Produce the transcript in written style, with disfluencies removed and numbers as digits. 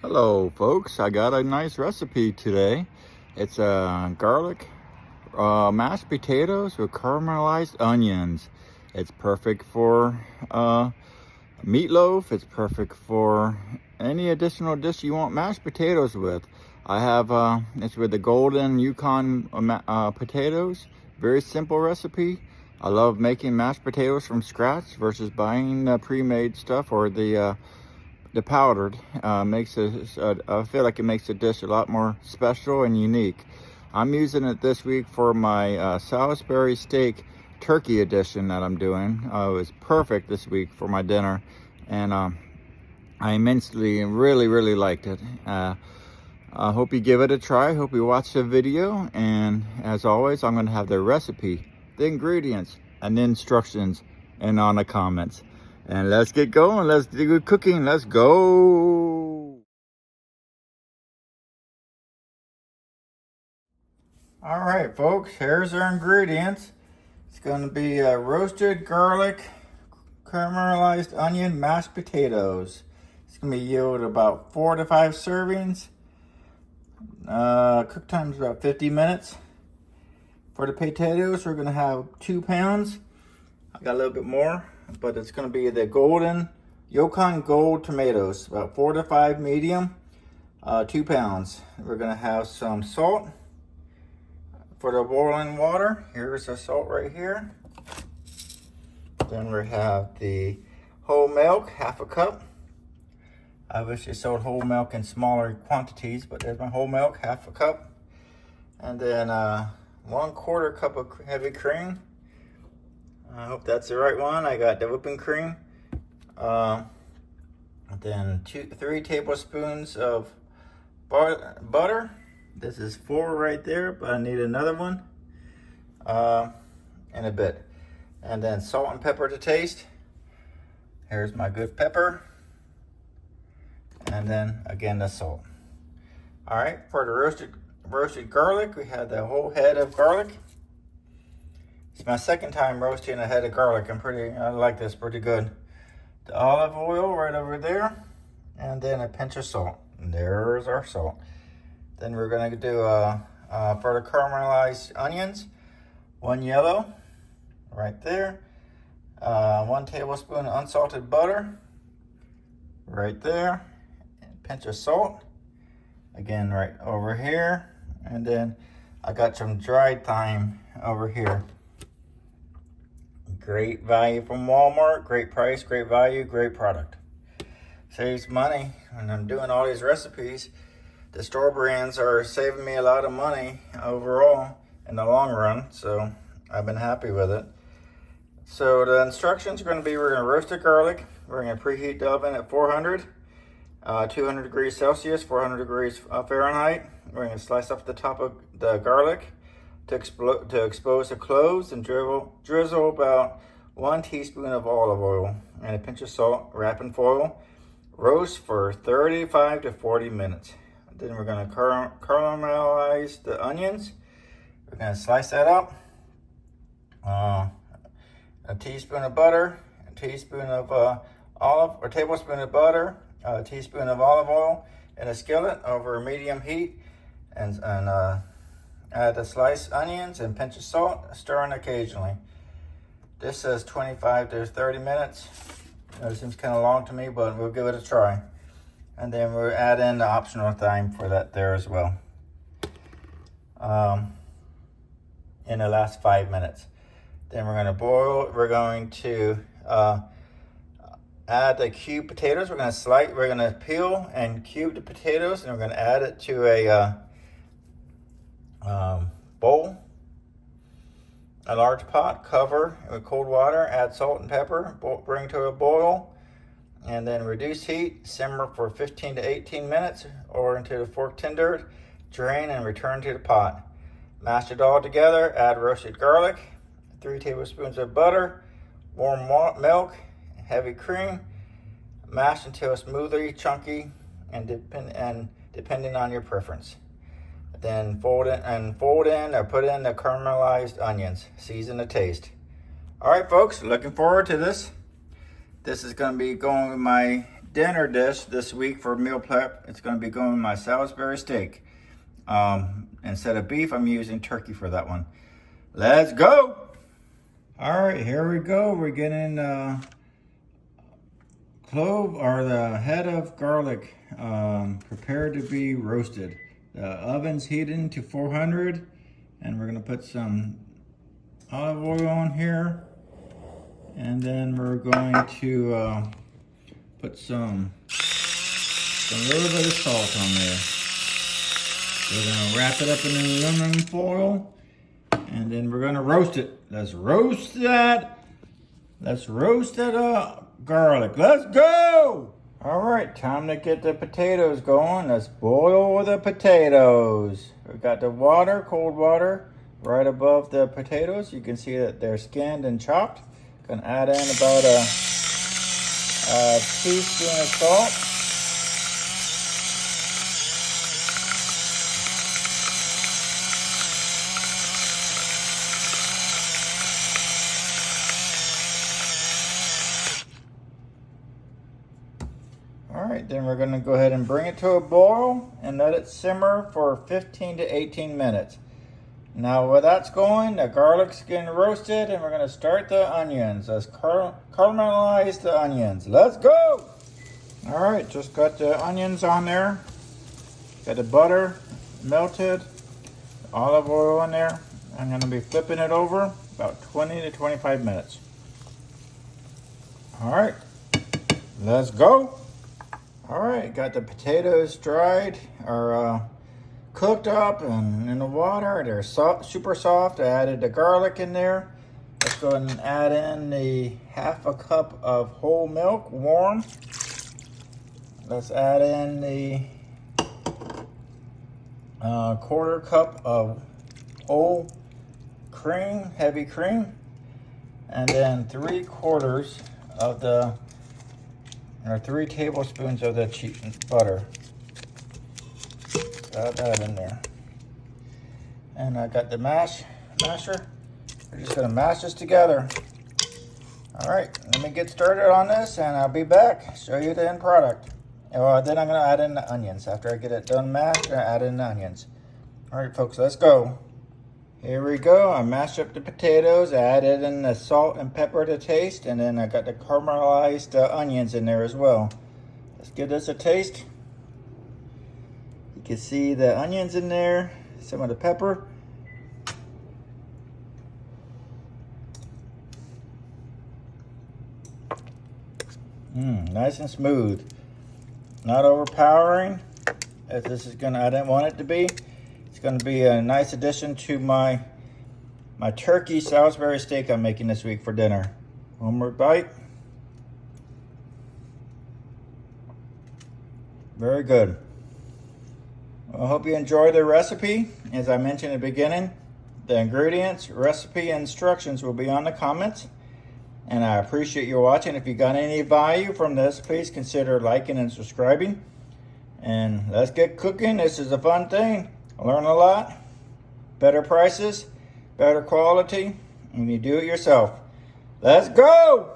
Hello folks, I got a nice recipe today. It's garlic mashed potatoes with caramelized onions. It's perfect for meatloaf. It's perfect for any additional dish you want mashed potatoes with. I have it's with the golden Yukon potatoes. Very simple recipe. I love making mashed potatoes from scratch versus buying pre-made stuff or the powdered. Makes it, I feel like it makes the dish a lot more special and unique. I'm using it this week for my Salisbury steak turkey edition that I'm doing. It was perfect this week for my dinner, and I immensely really liked it. I hope you give it a try. Hope you watch the video, and as always, I'm going to have the recipe, the ingredients, and the instructions and on the comments. And let's get going. Let's do cooking. Let's go. All right, folks, here's our ingredients. It's going to be roasted garlic, caramelized onion, mashed potatoes. It's going to be yield about 4 to 5 servings. Cook time is about 50 minutes. For the potatoes, we're going to have 2 pounds. I got a little bit more, but it's going to be the golden Yukon Gold tomatoes, about 4 to 5 medium, 2 pounds. We're going to have some salt for the boiling water. Here's the salt right here. Then we have the whole milk, half a cup. I wish they sold whole milk in smaller quantities, but there's my whole milk, half a cup. And then 1/4 cup of heavy cream. I hope that's the right one. I got the whipping cream. Then 3 tablespoons of butter. This is 4 right there, but I need another one in a bit. And then salt and pepper to taste. Here's my good pepper. And then again the salt. All right, for the roasted garlic, we had the whole head of garlic. It's my second time roasting a head of garlic. I like this pretty good. The olive oil right over there, and then a pinch of salt. And there's our salt. Then we're gonna do for the caramelized onions, 1 yellow, right there. 1 tablespoon unsalted butter, right there. And a pinch of salt, again right over here. And then I got some dried thyme over here. Great value from Walmart, great price, great value, great product. Saves money when I'm doing all these recipes. The store brands are saving me a lot of money overall in the long run, so I've been happy with it. So the instructions are going to be, we're going to roast the garlic. We're going to preheat the oven at 400, 200 degrees Celsius, 400 degrees Fahrenheit. We're going to slice off the top of the garlic to expose the cloves and drizzle about 1 teaspoon of olive oil and a pinch of salt, wrap in foil. Roast for 35 to 40 minutes. Then we're going to caramelize the onions. We're going to slice that up. A teaspoon of butter, a teaspoon of tablespoon of butter, a teaspoon of olive oil in a skillet over medium heat, and add the sliced onions and pinch of salt, stirring occasionally. This says 25 to 30 minutes. It seems kind of long to me, but we'll give it a try. And then we'll add in the optional thyme for that there as well. In the last 5 minutes. Then we're going to boil. We're going to add the cubed potatoes. We're going to peel and cube the potatoes, and we're going to add it to a bowl, a large pot. Cover with cold water, add salt and pepper, bring to a boil, and then reduce heat, simmer for 15 to 18 minutes or until the fork tender. Drain and return to the pot. Mash it all together, add roasted garlic, 3 tablespoons of butter, warm milk, heavy cream. Mash until smoothly chunky and depending on your preference. Then fold in or put in the caramelized onions. Season to taste. All right, folks, looking forward to this. This is going to be going with my dinner dish this week for meal prep. It's going to be going with my Salisbury steak. Instead of beef, I'm using turkey for that one. Let's go! All right, here we go. We're getting clove, or the head of garlic, prepared to be roasted. The oven's heating to 400, and we're gonna put some olive oil on here, and then we're going to put a little bit of salt on there. We're gonna wrap it up in aluminum foil, and then we're gonna roast it. Let's roast that. Let's roast that garlic. Let's go! All right, time to get the potatoes going. Let's boil the potatoes. We've got the water, cold water, right above the potatoes. You can see that they're skinned and chopped. Gonna add in about a teaspoon of salt. All right, then we're gonna go ahead and bring it to a boil and let it simmer for 15 to 18 minutes. Now while that's going, the garlic's getting roasted, and we're gonna start the onions. Let's caramelize the onions. Let's go! All right, just got the onions on there. Got the butter melted, olive oil in there. I'm gonna be flipping it over about 20 to 25 minutes. All right, let's go. All right, got the potatoes dried, or cooked up and in the water. They're super soft. I added the garlic in there. Let's go ahead and add in the half a cup of whole milk, warm. Let's add in the quarter cup of whole cream, heavy cream, and then 3/4 of the, or 3 tablespoons of the butter. Got that in there. And I got the masher. We're just gonna mash this together. All right, let me get started on this, and I'll be back, show you the end product. Well, then I'm gonna add in the onions. After I get it done mashed, I add in the onions. All right, folks, let's go. Here we go. I mashed up the potatoes, I added in the salt and pepper to taste, and then I got the caramelized onions in there as well. Let's give this a taste. You can see the onions in there, some of the pepper. Nice and smooth. Not overpowering, as this is gonna, I didn't want it to be. It's gonna be a nice addition to my turkey Salisbury steak I'm making this week for dinner. One more bite. Very good. I hope you enjoy the recipe. As I mentioned at the beginning, the ingredients, recipe, and instructions will be on the comments. And I appreciate you watching. If you got any value from this, please consider liking and subscribing. And let's get cooking. This is a fun thing. I learn a lot. Better prices, better quality, and you do it yourself. Let's go!